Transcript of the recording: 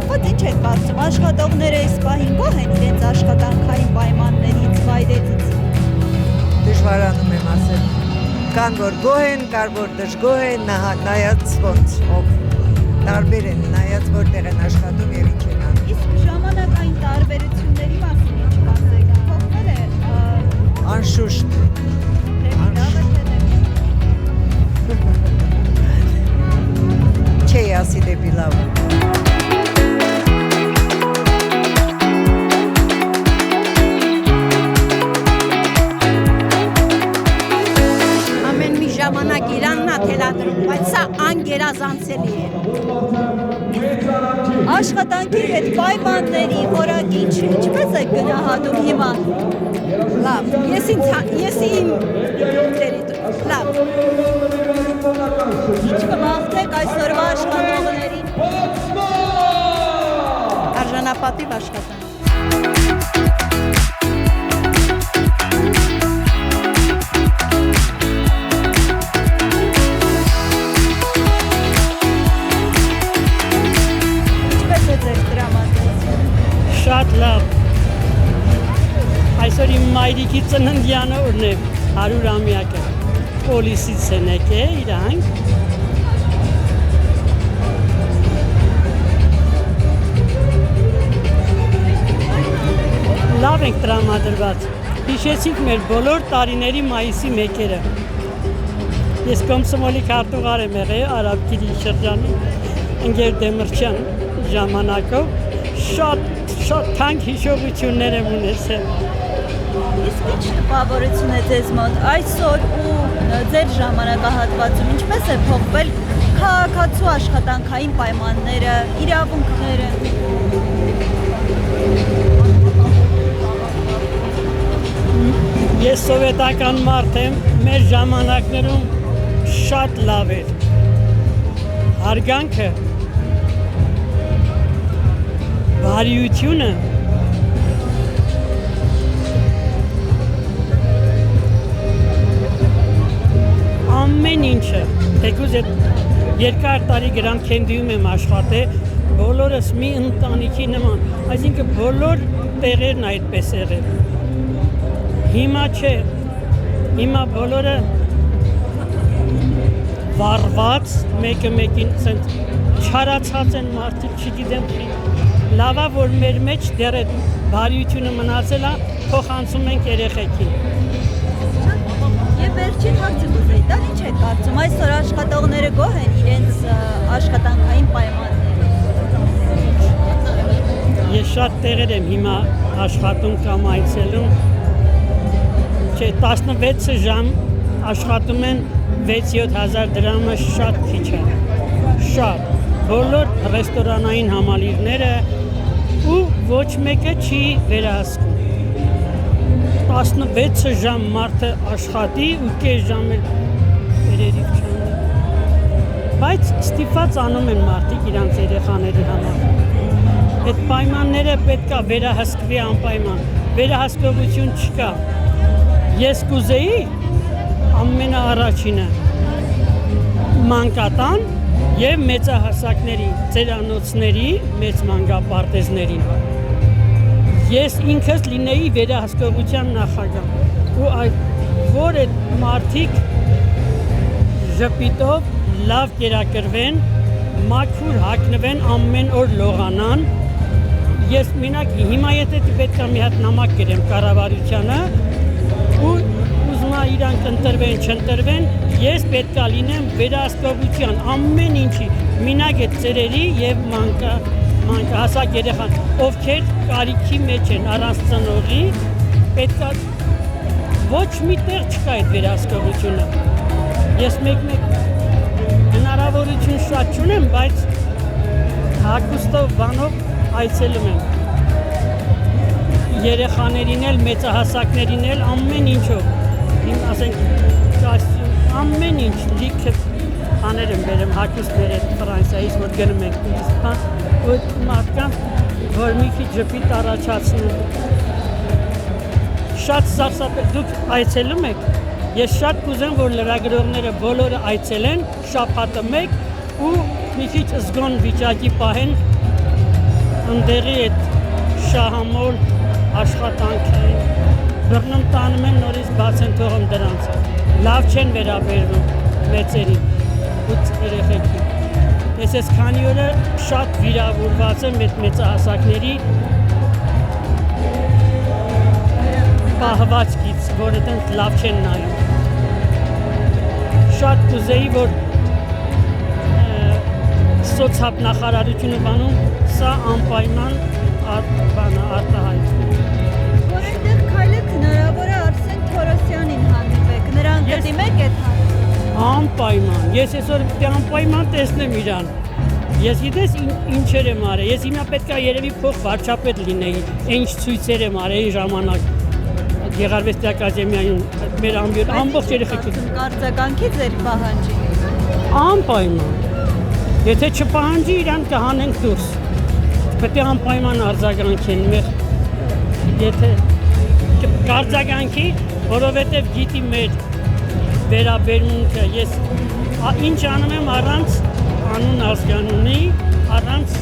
կապված ինչ եք կարծում, աշխատողները այս պահին գոհ են իրենց աշխատանքային պայմաններից, վայրերից։ Դժվարանում եմ ասել։ Կան որ գոհ են, կան որ դժգոհ են, նայած ոնց տարբեր են, նայած որտեղ են աշխատում եւ ինչ են անում։ Իսկ ժամանակային տարբերությունների մասին ինչ կասեք, փոխվել է Անշուշտ։ Չի ասի դեպի լավ։ Ամեն մի ժամանակ Իրանն է թելադրում, բայց սա անգերազանցելի է։ Աշխատանքի հետ պայմանների որակի ինչպես եք գնահատում հիմա։ Լավ, ես իմ լավ։ Ինչ կմաղթեք այսօրվա աշխատողներին։ Արժանապատիվ աշխատանք։ Ինչպես է ձեր տրամադրությունը։ Շատ լավ։ Այսօր իմ մայրիկի ծննդյան օրն է, 100-ամյակը։ Պոլիսից են եկել իրանք։ Լավ ենք տրամադրված։ Հիշեցինք մեր բոլոր տարիների մայիսի մեկերը։ Ես կոմսոմոլի քարտուղար եմ եղել Արաբկիրի շրջանում, ընկեր Դեմիրճյան ժամանակով, շատ թանկ հիշողություններ եմ ունեցել։ Իսկ ինչ տպավորություն է ձեզ մոտ այսօր ու ձեր ժամանակահատվածում ինչպես է փոխվել քաղաքացու աշխատանքային պայմանները, իրավունքները։ Ես սովետական մարդ եմ, մեր ժամանակներում շատ լավ էր։ Հարգանքը, բարիությունը, ամեն ինչը, թեկուզ այդ երկար տարի Grand Candy-ում եմ աշխատել, բոլորս մի ընտանիքի նման, այսինքն բոլոր տեղերն այդպես եղել։ Հիմա չէ, հիմա բոլորը վառված, մեկը մեկին ցենց չարացած են մարդիկ, չգիտեմ չի։ Լավա որ մեր մեջ դեռ այդ բարիությունը մնացել է, փոխանցում ենք երեխեքին։ Եվ վերջին հարցը կուզեի տալ, ինչ եք կարծում, այսօր աշխատողները գոհ են իրենց աշխատանքային պայմաններից։ Ես շատ տեղեր եմ հիմա աշխատում կամ այցելում, չէ 16 ժամ աշխատում են 6-7 հազար դրամը շատ քիչ է, շատ, բոլոր ռեստորանային համալիրները ու ոչ մեկը չի վերահսկում, 16 ժամ մարդը աշխատի ու կես ժամ էլ երերիվ չանի, բայց ստիպված անում են մարդիկ իրանց երեխաների համար, այդ պայմանները պետք է վերահսկվի անպայման, վերահսկողություն չկա, ես կուզեի ամենաառաջինը մանկատան և մեծահասակների, ծերանոցների, մեծ մանկապարտեզներին։ Ես ինքս լինեի վերահսկողության նախագահ ու որ այդ մարդիկ ժպիտով լավ կերակրվեն, մաքուր հագնվեն, ամեն օր լողանան։ Ես մենակ հիմա եթե պետք է մի հատ նամակ գրեմ կառավարությանը ու ուզում եմ իրանք ընտրվեն, չընտրվեն, ես պետք է լինեմ վերահսկողության ամեն ինչի, մենակ այդ ծերերի և մանկահասակ երեխան, ովքեր կարիքի մեջ են առանց ծնողի, պետք է ոչ մի տեղ չկա այդ վերահսկողությունը։ Ես մեկ հնարավորություն շատ չունեմ, բայց հագուստով բանով այցելում եմ։ Երեխաներին էլ, մեծահասակներին էլ, ամեն ինչով, ասենք ամեն ինչ լիքը աներ եմ բերեմ հագուստներ այդ Ֆրանսիայից, որ գնում ենք Իսպան, որ մարդկանց, որ մի քիչ ժպիտ առաջացնում։ Շատ սարսափել, դուք այցելում եք, ես շատ կուզեմ, որ լրագրողները բոլորը այցելեն, շաբաթը մեկ ու մի քիչ զգոն վիճակի պահեն ընդեղի այդ շահամոլ աշխատանքային բռնում տանում են նորից բաց են թողում դրանց լավ չեն վերաբերվում մեծերի ու երեխեքին ես այս քանի օրը շատ վիրավորված եմ այդ մեծահասակների պահվածքից որ այդպես լավ չեն նայում շատ կուզեի որ սոցիալ-նախարարությունը բանում սա անպայման արտահայտվի Որ այնտեղ քայլեք հնարավոր է Արսեն Թորոսյանին հանդիպեք նրան կդիմեք այդ Անպայման, ես այսօր պետք է անպայման տեսնեմ իրան Ես գիտես ինչեր եմ արել, ես հիմա պետք է երևի փոխ վարչապետ լինեի ինչ ցույցեր եմ արել ժամանակ Գեղարվեստի ակադեմիայում մեր ամբողջ երեխեքին Կարծականքի ձեր պահանջի Անպայման Եթե չպահանջի իրան կհանենք դուրս Պետք է անպայման արձագանքեն մեր Եթե կարձագանքի, որովհետև գիտի մեր վերաբերմունքը Ես ինչ անում եմ առանց անուն ազգանունի, առանց